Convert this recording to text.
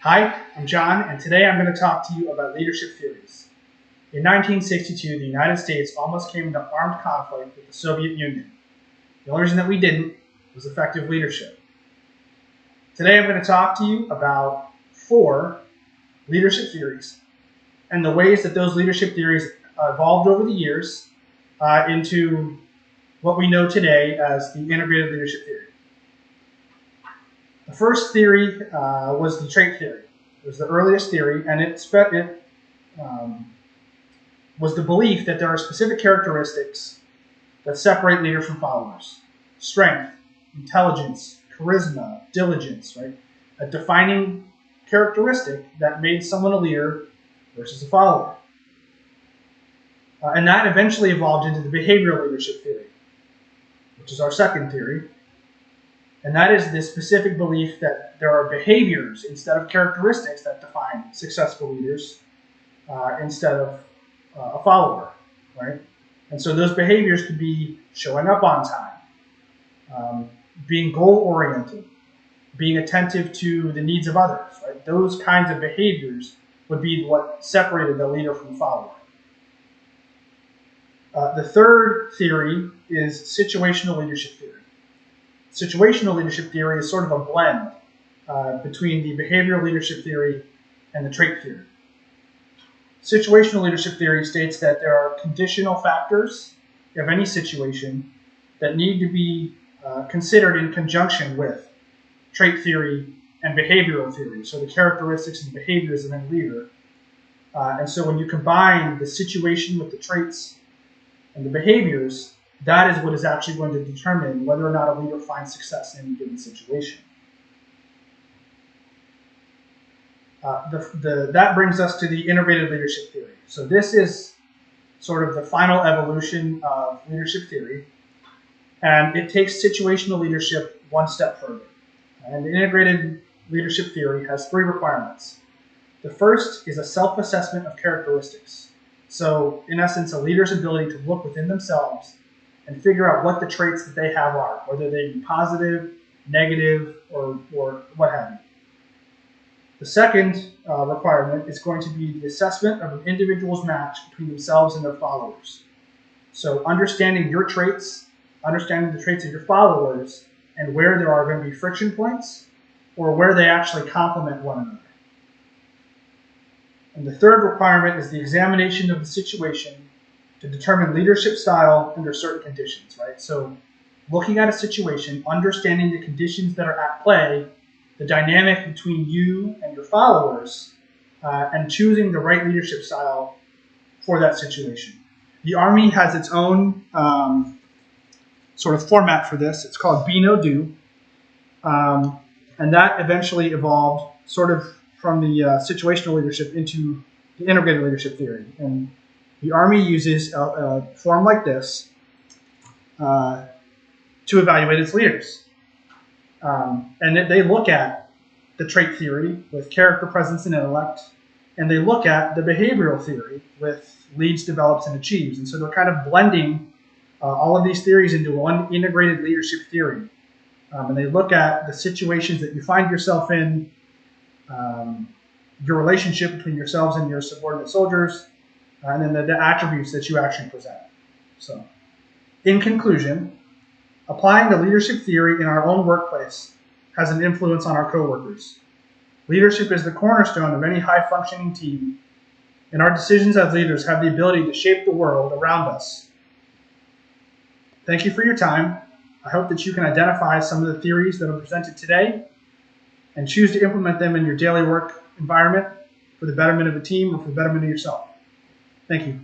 Hi, I'm John, and today I'm going to talk to you about leadership theories. In 1962, the United States almost came into armed conflict with the Soviet Union. The only reason that we didn't was effective leadership. Today I'm going to talk to you about 4 leadership theories and the ways that those leadership theories evolved over the years into what we know today as the integrated leadership theory. The first theory was the trait theory. It was the earliest theory, and it was the belief that there are specific characteristics that separate leaders from followers. Strength, intelligence, charisma, diligence, right? A defining characteristic that made someone a leader versus a follower. And that eventually evolved into the behavioral leadership theory, which is our second theory. And that is the specific belief that there are behaviors instead of characteristics that define successful leaders instead of a follower, right? And so those behaviors could be showing up on time, being goal-oriented, being attentive to the needs of others, right? Those kinds of behaviors would be what separated the leader from the follower. The third theory is situational leadership theory. Situational leadership theory is sort of a blend between the behavioral leadership theory and the trait theory. Situational leadership theory states that there are conditional factors of any situation that need to be considered in conjunction with trait theory and behavioral theory, so the characteristics and behaviors of any leader. And so when you combine the situation with the traits and the behaviors, that is what is actually going to determine whether or not a leader finds success in any given situation. That brings us to the integrated leadership theory. So this is sort of the final evolution of leadership theory, and it takes situational leadership one step further. And the integrated leadership theory has 3 requirements. The first is a self-assessment of characteristics. So in essence, a leader's ability to look within themselves and figure out what the traits that they have are, whether they be positive, negative, or what have you. The second requirement is going to be the assessment of an individual's match between themselves and their followers. So understanding your traits, understanding the traits of your followers, and where there are going to be friction points, or where they actually complement one another. And the third requirement is the examination of the situation to determine leadership style under certain conditions, right? So looking at a situation, understanding the conditions that are at play, the dynamic between you and your followers, and choosing the right leadership style for that situation. The Army has its own sort of format for this. It's called Be No Do. And that eventually evolved sort of from the situational leadership into the integrated leadership theory. And the Army uses a form like this to evaluate its leaders. And they look at the trait theory with character, presence, and intellect, and they look at the behavioral theory with leads, develops, and achieves. And so they're kind of blending all of these theories into one integrated leadership theory. And they look at the situations that you find yourself in, your relationship between yourselves and your subordinate soldiers, and then the attributes that you actually present. So, in conclusion, applying the leadership theory in our own workplace has an influence on our coworkers. Leadership is the cornerstone of any high-functioning team, and our decisions as leaders have the ability to shape the world around us. Thank you for your time. I hope that you can identify some of the theories that are presented today and choose to implement them in your daily work environment for the betterment of the team or for the betterment of yourself. Thank you.